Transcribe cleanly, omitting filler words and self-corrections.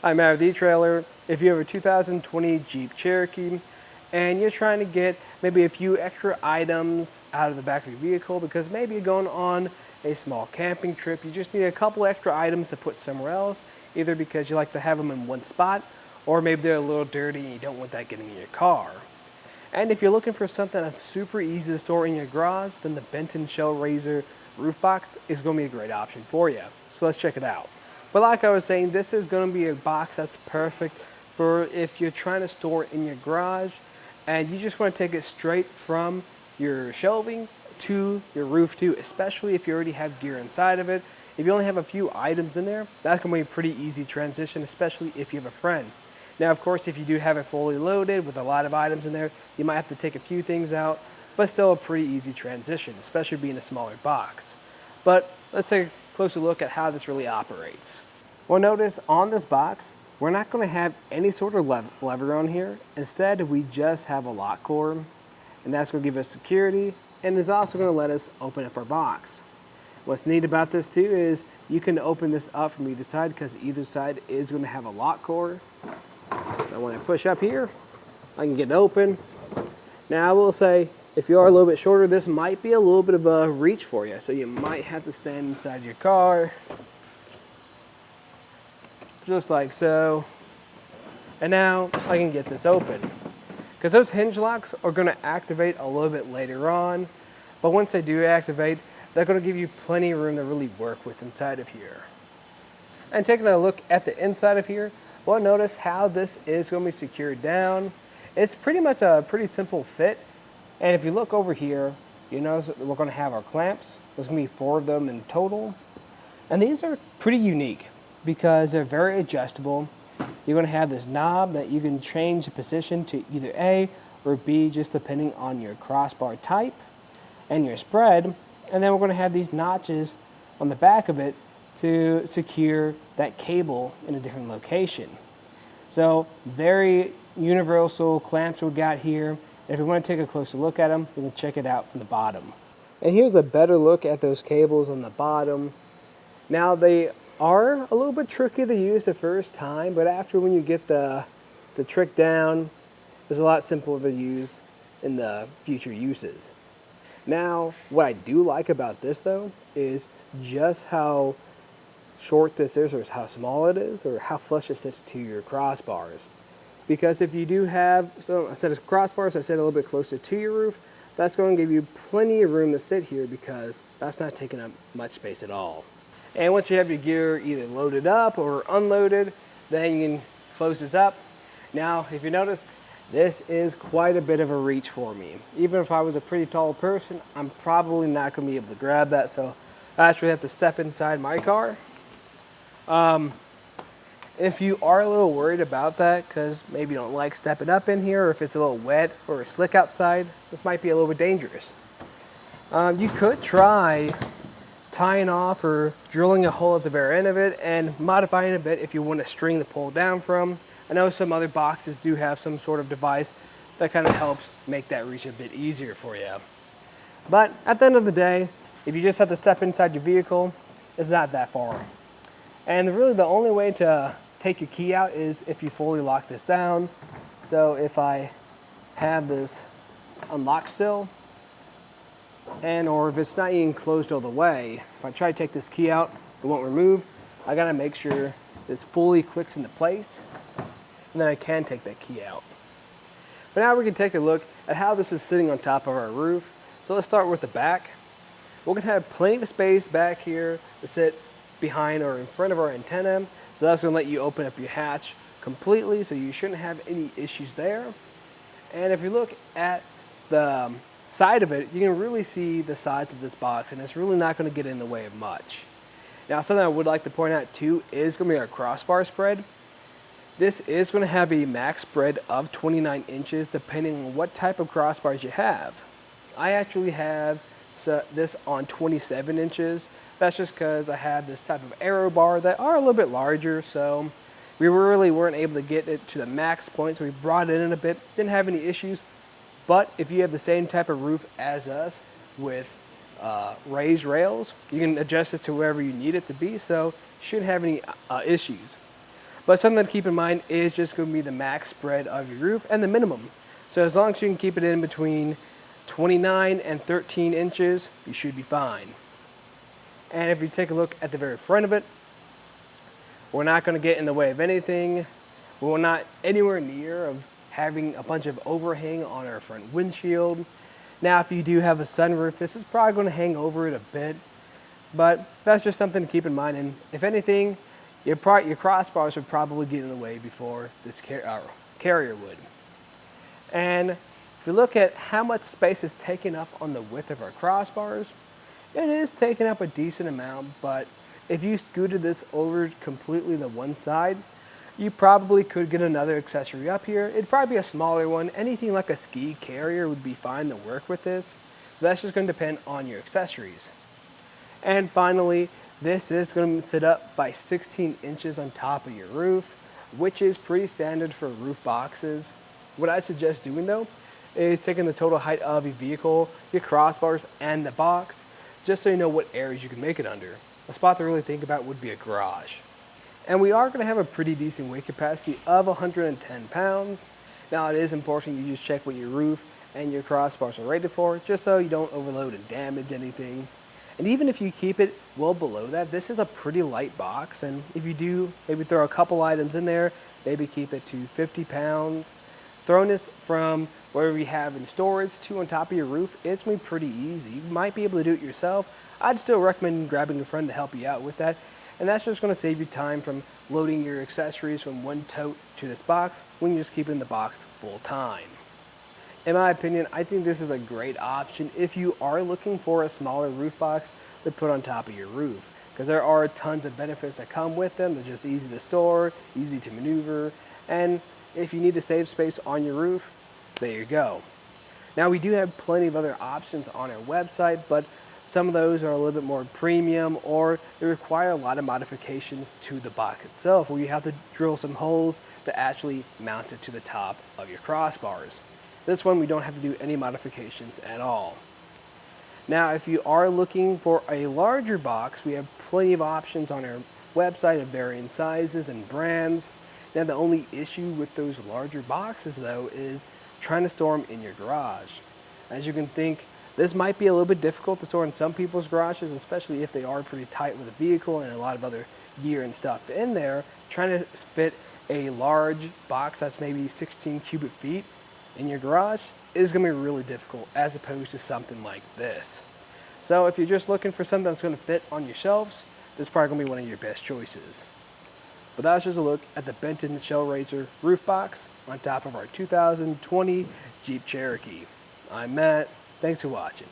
I'm Matt with etrailer. If you have a 2020 Jeep Cherokee and you're trying to get maybe a few extra items out of the back of your vehicle because maybe you're going on a small camping trip, you just need a couple extra items to put somewhere else, either because you like to have them in one spot or maybe they're a little dirty and you don't want that getting in your car. And if you're looking for something that's super easy to store in your garage, then the Benton ShellRaiser Roof Box is going to be a great option for you. So let's check it out. But like I was saying, this is going to be a box that's perfect for if you're trying to store in your garage and you just want to take it straight from your shelving to your roof too, especially if you already have gear inside of it. If you only have a few items in there, that's going to be a pretty easy transition, especially if you have a friend. Now, of course, if you do have it fully loaded with a lot of items in there, you might have to take a few things out, but still a pretty easy transition, especially being a smaller box. But let's take a closer look at how this really operates. Well, notice on this box, we're not going to have any sort of lever on here. Instead, we just have a lock cord, and that's going to give us security, and it's also going to let us open up our box. What's neat about this too is you can open this up from either side because either side is going to have a lock cord. So when I push up here, I can get it open. Now I will say, if you are a little bit shorter, this might be a little bit of a reach for you. So you might have to stand inside your car, just like so. And now I can get this open. Because those hinge locks are going to activate a little bit later on. But once they do activate, they're going to give you plenty of room to really work with inside of here. And taking a look at the inside of here, well, notice how this is going to be secured down. It's pretty much a pretty simple fit. And if you look over here, you notice that we're going to have our clamps. There's going to be 4 of them in total. And these are pretty unique because they're very adjustable. You're going to have this knob that you can change the position to either A or B, just depending on your crossbar type and your spread. And then we're going to have these notches on the back of it to secure that cable in a different location. So very universal clamps we got here. And if we want to take a closer look at them, we can check it out from the bottom. And here's a better look at those cables on the bottom. Now they are a little bit tricky to use the first time, but after when you get the trick down, it's a lot simpler to use in the future uses. Now, what I do like about this though is just how short this is, or how small it is, or how flush it sits to your crossbars. Because if you do have, so instead of crossbars, I sit a little bit closer to your roof, that's going to give you plenty of room to sit here because that's not taking up much space at all. And once you have your gear either loaded up or unloaded, then you can close this up. Now, if you notice, this is quite a bit of a reach for me. Even if I was a pretty tall person, I'm probably not going to be able to grab that, so I actually have to step inside my car. If you are a little worried about that, because maybe you don't like stepping up in here, or if it's a little wet or slick outside, this might be a little bit dangerous. You could try tying off or drilling a hole at the very end of it and modifying it a bit if you want a string to pull down from. I know some other boxes do have some sort of device that kind of helps make that reach a bit easier for you. But at the end of the day, if you just have to step inside your vehicle, it's not that far. And really the only way to take your key out is if you fully lock this down. So if I have this unlocked still, or if it's not even closed all the way, if I try to take this key out, it won't remove. I gotta make sure this fully clicks into place, and then I can take that key out. But now we can take a look at how this is sitting on top of our roof. So let's start with the back. We're gonna have plenty of space back here to sit behind or in front of our antenna. So that's gonna let you open up your hatch completely, so you shouldn't have any issues there. And if you look at the side of it, you can really see the sides of this box, and it's really not gonna get in the way of much. Now, something I would like to point out too is gonna be our crossbar spread. This is gonna have a max spread of 29 inches depending on what type of crossbars you have. I actually have this on 27 inches. That's just because I have this type of arrow bar that are a little bit larger, so we really weren't able to get it to the max point, so we brought it in a bit, didn't have any issues. But if you have the same type of roof as us with raised rails, you can adjust it to wherever you need it to be, so you shouldn't have any issues. But something to keep in mind is just going to be the max spread of your roof and the minimum. So as long as you can keep it in between 29 and 13 inches, you should be fine. And if you take a look at the very front of it, we're not going to get in the way of anything. We're not anywhere near of having a bunch of overhang on our front windshield. Now, if you do have a sunroof, this is probably going to hang over it a bit, but that's just something to keep in mind. And if anything, your crossbars would probably get in the way before this carrier would. And if you look at how much space is taken up on the width of our crossbars, it is taking up a decent amount, but if you scooted this over completely to one side, you probably could get another accessory up here. It'd probably be a smaller one. Anything like a ski carrier would be fine to work with this. But that's just going to depend on your accessories. And finally, this is going to sit up by 16 inches on top of your roof, which is pretty standard for roof boxes. What I suggest doing though is taking the total height of your vehicle, your crossbars, and the box, just so you know what areas you can make it under. A spot to really think about would be a garage. And we are going to have a pretty decent weight capacity of 110 pounds. Now it is important you just check what your roof and your crossbars are rated for, just so you don't overload and damage anything. And even if you keep it well below that, this is a pretty light box. And if you do maybe throw a couple items in there, maybe keep it to 50 pounds. Throwing this from wherever you have in storage to on top of your roof, it's going to be pretty easy. You might be able to do it yourself. I'd still recommend grabbing a friend to help you out with that. And that's just going to save you time from loading your accessories from one tote to this box when you just keep it in the box full time. In my opinion, I think this is a great option if you are looking for a smaller roof box to put on top of your roof, because there are tons of benefits that come with them. They're just easy to store, easy to maneuver, and if you need to save space on your roof, there you go. Now we do have plenty of other options on our website, but some of those are a little bit more premium, or they require a lot of modifications to the box itself, where you have to drill some holes to actually mount it to the top of your crossbars. This one we don't have to do any modifications at all. Now if you are looking for a larger box, we have plenty of options on our website of varying sizes and brands. Now the only issue with those larger boxes though is trying to store them in your garage. As you can think, this might be a little bit difficult to store in some people's garages, especially if they are pretty tight with a vehicle and a lot of other gear and stuff in there. Trying to fit a large box that's maybe 16 cubic feet in your garage is going to be really difficult as opposed to something like this. So if you're just looking for something that's going to fit on your shelves, this is probably going to be one of your best choices. But that's just a look at the Benton ShellRaiser Roof Box on top of our 2020 Jeep Cherokee. I'm Matt. Thanks for watching.